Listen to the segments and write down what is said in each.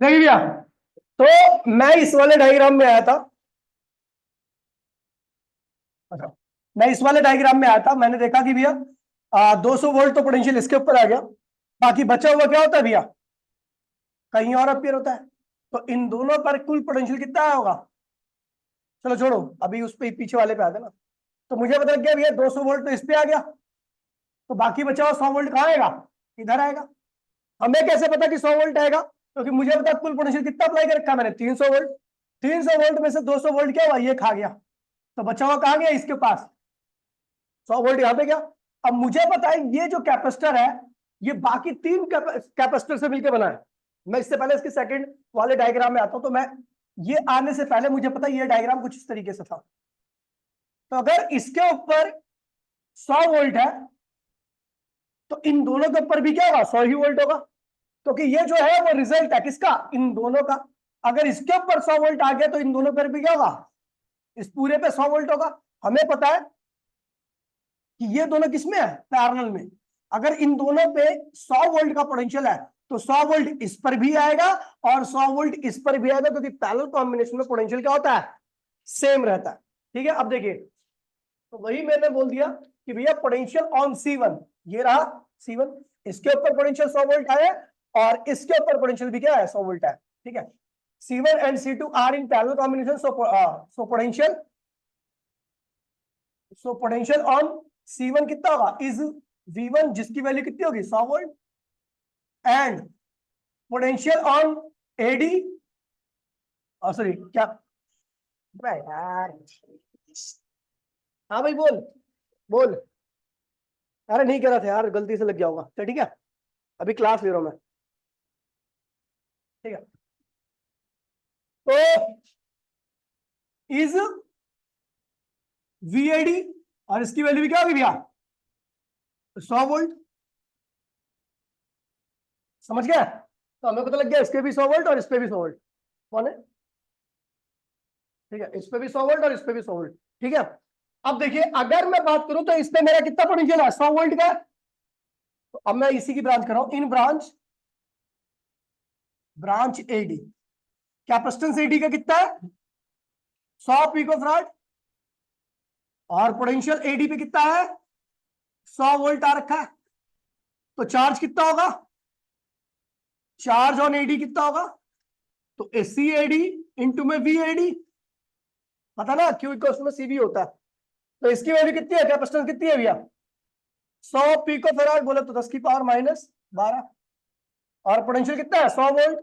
देखिए भैया, तो मैं इस वाले डायग्राम में आया था। अच्छा, मैं इस वाले डायग्राम में आया था, मैंने देखा कि भैया 200 वोल्ट तो पोटेंशियल इसके ऊपर आ गया, बाकी बचा हुआ क्या होता है भैया, कहीं और अपीयर होता है। तो इन दोनों पर कुल पोटेंशियल कितना आया होगा? चलो छोड़ो, अभी उस पे पीछे वाले पे आते ना। तो मुझे पता लग गया भैया 200 वोल्ट तो इस पे आ गया, तो बाकी बचा हुआ 100 वोल्ट कहाँ आएगा? इधर आएगा। हमें कैसे पता कि 100 वोल्ट आएगा? क्योंकि मुझे पता कुल पोटेंशियल कितना अप्लाई कर रखा मैंने, 300 वोल्ट। 300 वोल्ट में से 200 वोल्ट क्या हुआ, ये खा गया, तो बचा हुआ कहाँ गया? इसके पास 100 वोल्ट यहाँ पे गया। अब मुझे पता है ये जो कैपेसिटर है ये बाकी तीन कैपेसिटर से मिलकर बना है। मैं इससे पहले इसके सेकंड वाले डायग्राम में आता हूं, तो मैं ये आने से पहले मुझे पता ये डायग्राम कुछ इस तरीके से था। तो अगर इसके ऊपर 100 वोल्ट है तो इन दोनों के ऊपर भी क्या होगा? 100 ही वोल्ट होगा, क्योंकि ये जो है वो रिजल्ट है किसका? इन दोनों का। अगर इसके ऊपर 100 वोल्ट आ गया तो इन दोनों पर भी क्या होगा? इस पूरे पे 100 वोल्ट होगा। हमें पता है कि ये दोनों किसमें है? पैरेलल में। अगर इन दोनों पे 100 वोल्ट का पोटेंशियल है तो 100 वोल्ट इस पर भी आएगा और 100 वोल्ट इस पर भी आएगा, क्योंकि पैरेलल कॉम्बिनेशन में पोटेंशियल क्या होता है? सेम रहता है। ठीक है, अब देखिए, तो वही मैंने बोल दिया कि भैया पोटेंशियल ऑन C1, ये रहा C1, इसके ऊपर पोटेंशियल 100 वोल्ट है और इसके ऊपर पोटेंशियल भी क्या है? 100 वोल्ट है। ठीक है, C1 and C2 are in parallel combination, so potential on C1 कितना होगा? इज V1, जिसकी वैल्यू कितनी होगी? 100 volt. And potential on AD, sorry क्या यार, हाँ भाई बोल बोल। अरे नहीं कह रहा था यार, गलती से लग गया होगा। तो ठीक है, अभी क्लास ले रहा हूं मैं। ठीक है, तो इज VAD और इसकी वैल्यू भी क्या होगी भैया? 100 वोल्ट। समझ गया? तो हमें पता लग गया इसके भी 100 वोल्ट और इस पे भी 100 वोल्ट। कौन है? ठीक है, इस पे भी 100 वोल्ट और इस पे भी 100 वोल्ट। ठीक है, अब देखिए, अगर मैं बात करूं तो इस पे मेरा कितना पोटेंशियल है? 100 वोल्ट का। तो अब मैं इसी की ब्रांच कर रहा हूं, इन ब्रांच AD। कैपेसिटेंस AD का कितना है? 100 पिको फैराड। और पोटेंशियल AD पे कितना है? 100 वोल्ट आ रखा है। तो चार्ज कितना होगा? चार्ज ऑन AD कितना होगा? तो CAD इंटू में VAD, पता ना, Q इक्वल्स में CV होता है। तो इसकी वैल्यू कितनी है? कैपेसिटेंस कितनी है भैया? 100 पिको फैराड, बोले तो 10 की पावर -12। और पोटेंशियल कितना है? 100 वोल्ट।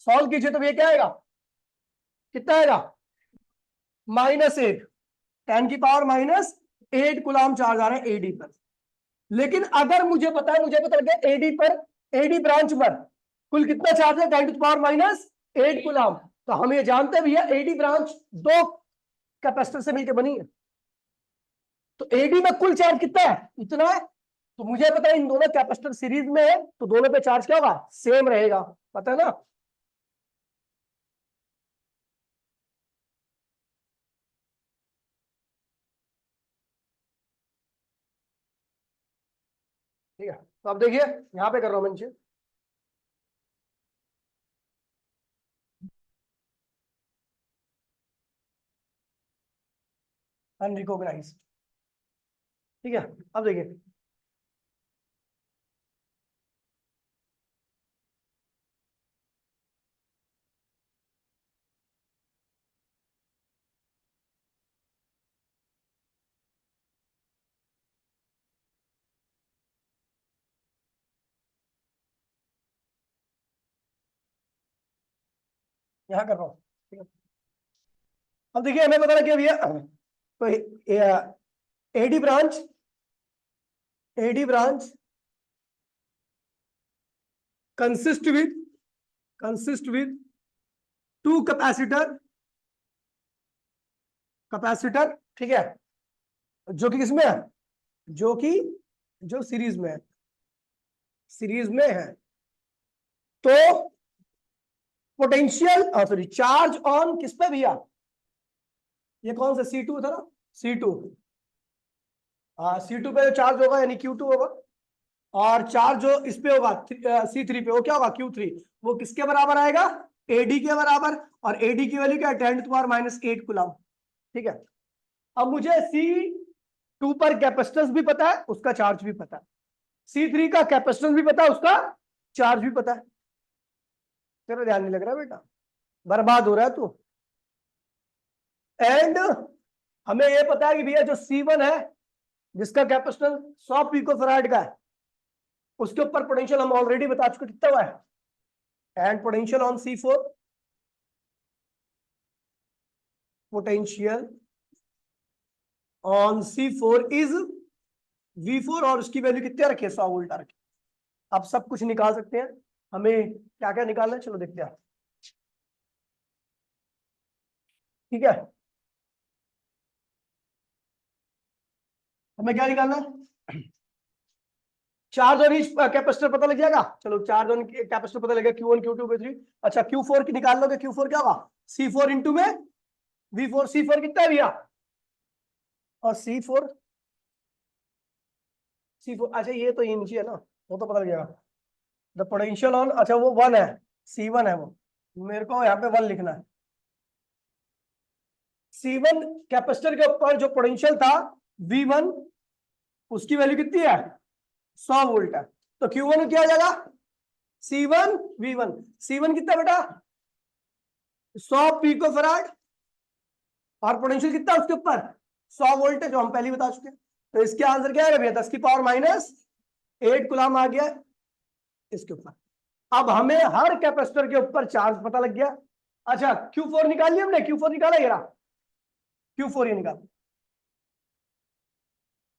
सॉल्व कीजिए तो ये क्या आएगा? कितना आएगा? -8, 10 की पावर -8 कुलाम चार्ज आ रहा है AD पर। लेकिन अगर मुझे पता है, मुझे पता लग गया AD पर, AD ब्रांच पर कुल कितना चार्ज है? 10 टू पावर -8 कुलाम। तो हम ये जानते हैं भैया AD ब्रांच दो कैपेसिटर से मिलकर बनी है, तो AD में कुल चार्ज कितना है? इतना है। तो मुझे पता है इन दोनों कैपेसिटर सीरीज में है, तो दोनों पे चार्ज क्या होगा? सेम रहेगा। पता है ना? ठीक है, तो अब देखिए यहां पे कर रहा हूं मैं, अनरिकॉग्नाइज्ड। ठीक है, अब देखिए, यहां कर रहा हूं। ठीक है, अब देखिए हमें पता लग गया भैया, तो AD branch AD branch consist with two capacitor. ठीक है, जो कि किसमें है? जो कि जो सीरीज में है। तो पोटेंशियल, सॉरी, चार्ज ऑन किस पे भैया? ये कौन सा C2 था ना? C2। हाँ, C2 पे जो चार्ज होगा यानी Q2 होगा। और चार्ज जो इस पे होगा C3 पे, वो क्या होगा Q3, वो किसके बराबर आएगा, AD के बराबर। और AD की वैल्यू क्या है, 10⁻⁻8 कूलम। ठीक है, अब मुझे C2 पर कैपेसिटेंस भी पता है, उसका चार्ज भी पता है, C3 का कैपेसिटेंस भी पता है, उसका चार्ज भी पता है। तेरा ध्यान नहीं लग रहा बेटा, बर्बाद हो रहा है तू। एंड हमें ये पता है कि भैया जो C1 है, जिसका कैपेसिटेंस 100 पिकोफैराड का है, उसके ऊपर पोटेंशियल हम ऑलरेडी बता चुके कितना हुआ है। And potential on C4, potential on C4 is V4, और उसकी वैल्यू कितने रखी है, 100 वोल्ट रखी। अब सब कुछ निकाल सकते हैं, हमें क्या क्या निकालना है चलो देखते हैं। ठीक है, हमें क्या निकालना है, चार्ज और ईच कैपेसिटर पता लग जाएगा। चलो चार्ज और कैपेसिटर पता लगेगा, Q1 Q2 Q3। अच्छा Q4 की निकाल लोगे, Q4 क्या होगा, C4 इंटू में V4। C4 कितना है भैया, और C4, अच्छा ये तो ये नीचे है ना, वो तो पता लग जाएगा। द पोटेंशियल ऑन, अच्छा वो 1 है, C1 है वो, मेरे को यहाँ पे 1 लिखना है। C1 कैपेसिटर के ऊपर जो पोटेंशियल था V1, उसकी वैल्यू कितनी है, 100 वोल्ट है। तो Q1 क्या आ जाएगा, C1 V1। C1 कितना बेटा, 100 पिकोफैराड, और पोटेंशियल कितना उसके ऊपर, 100 वोल्ट है, जो हम पहले ही बता चुके हैं। तो इसके आंसर क्या है भैया, 10⁻⁸ कूलम आ गया इसके ऊपर। अब हमें हर कैपेसिटर के ऊपर चार्ज पता लग गया। अच्छा Q4 निकाल लिया हमने, Q4 निकाला, ये रहा Q4, ये निकाल।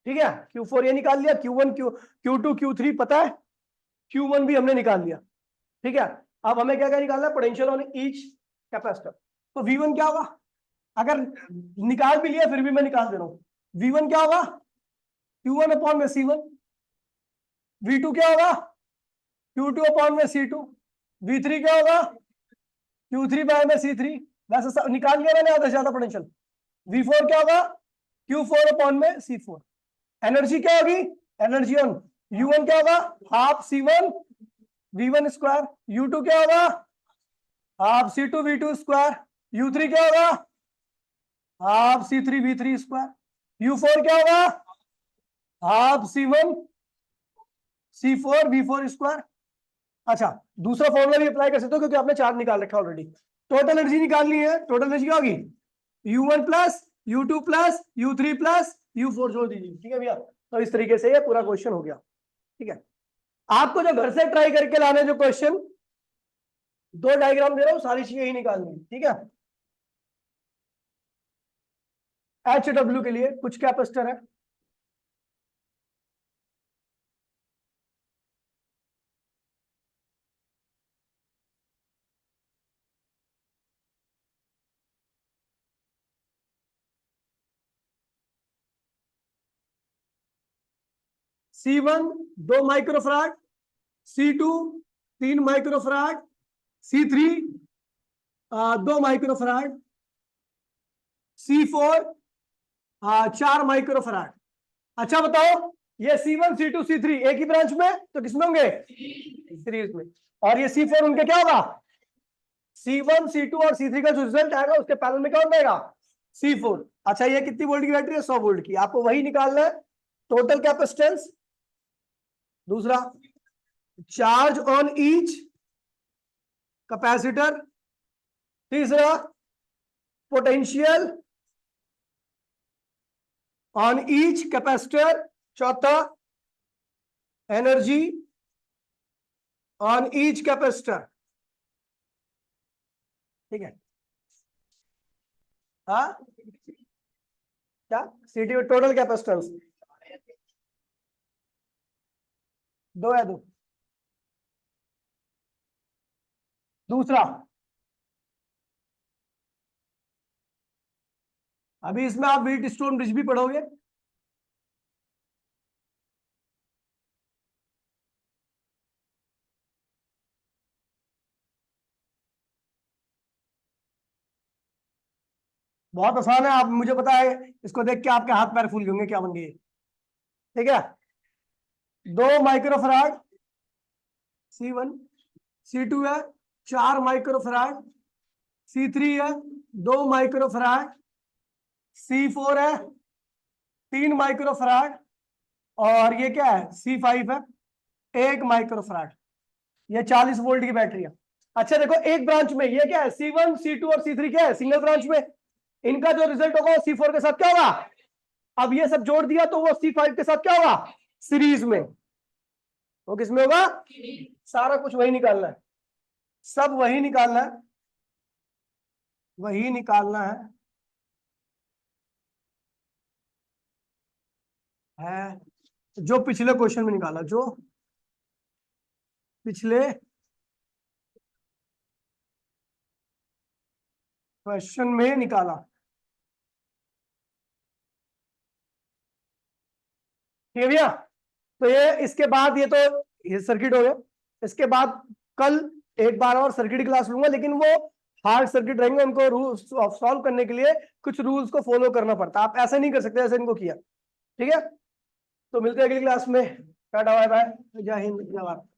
ठीक है, Q4 ये निकाल लिया, Q1 Q2 Q3 पता है, Q1 भी हमने निकाल लिया। ठीक है, अब हमें क्या क्या निकालना है, पोटेंशियल ऑन ईच कैपेसिटर। तो V1 क्या होगा, अगर निकाल भी लिया फिर भी मैं निकाल दे रहा हूं। V1 क्या होगा, Q1 अपॉन में C1। V2 क्या होगा, Q2 अपॉन में C2। V3 क्या होगा, Q3 बाय में C3। वैसे निकाल लिया मैंने आधा से ज्यादा पोटेंशियल। V4 क्या होगा, Q4 अपॉन में C4। एनर्जी क्या होगी, एनर्जी ऑन U1 क्या होगा, half C1 V1 square. U2 क्या होगा, half C2 V2 square. U3 क्या होगा, half C3 V3 square. U4 क्या होगा, half C1 C4 V4 square. अच्छा दूसरा फॉर्मूला भी अप्लाई कर सकते हो, क्योंकि आपने चार्ज निकाल रखा ऑलरेडी। टोटल एनर्जी निकालनी है, टोटल एनर्जी क्या होगी, U1 plus U2 plus U3 plus U4 जोड़ दीजिए। ठीक है भैया, तो इस तरीके से ये पूरा क्वेश्चन हो गया। ठीक है, आपको जो घर से ट्राई करके लाने जो क्वेश्चन, 2 डायग्राम दे रहा हूं, सारी चीजें ही निकालनी है। ठीक है, HW के लिए कुछ कैपेसिटर है, C1 2 microfarad, C2 3 microfarad, C3 2 microfarad, C4 4 microfarad. अच्छा बताओ, ये C1 C2 C3 एक ही ब्रांच में, तो किसमें होंगे, सीरीज में। और ये C4 उनके क्या होगा, C1 C2 और C3 का जो रिजल्ट आएगा उसके पैनल में क्या हो जाएगा, C4। अच्छा ये कितनी वोल्ट की बैटरी है, 100 वोल्ट की। आपको वही निकालना है, टोटल कैपेसिटेंस। दूसरा, चार्ज ऑन ईच कैपेसिटर। तीसरा, पोटेंशियल ऑन ईच कैपेसिटर। चौथा, एनर्जी ऑन ईच कैपेसिटर। ठीक है, हाँ क्या, सीटी टोटल कैपेसिटेंस 2 है 2। दूसरा, अभी इसमें आप व्हीट स्टोन ब्रिज भी पढ़ोगे। बहुत आसान है, आप मुझे पता है, इसको देख के आपके हाथ पैर फूल गए होंगे क्या बन गए। ठीक है, 2 माइक्रोफराड C1, C2 है 4 माइक्रोफराड, C3 है 2 माइक्रोफराड, C4 है 3 माइक्रोफराड, और ये क्या है C5 है 1 माइक्रोफराड। ये 40 वोल्ट की बैटरी है। अच्छा देखो, एक ब्रांच में ये क्या है C1, C2 और C3 क्या है सिंगल ब्रांच में, इनका जो रिजल्ट होगा वो C4 के साथ क्या होगा, अब ये सब जोड़ दिया तो वो C5 के साथ क्या होगा सीरीज में, वो किसमें होगा, सारा कुछ वही निकालना है, सब वही निकालना है, वही निकालना है जो पिछले क्वेश्चन में निकाला, जो पिछले क्वेश्चन में निकाला। ठीक है भैया, तो ये इसके बाद ये सर्किट हो गया। इसके बाद कल एक बार और सर्किट की क्लास लूंगा, लेकिन वो हार्ड सर्किट रहेंगे, उनको रूल्स सॉल्व करने के लिए कुछ रूल्स को फॉलो करना पड़ता है, आप ऐसे नहीं कर सकते जैसे इनको किया। ठीक है, तो मिलते हैं अगली क्लास में। टाटा बाय बाय, जय हिंद जय भारत।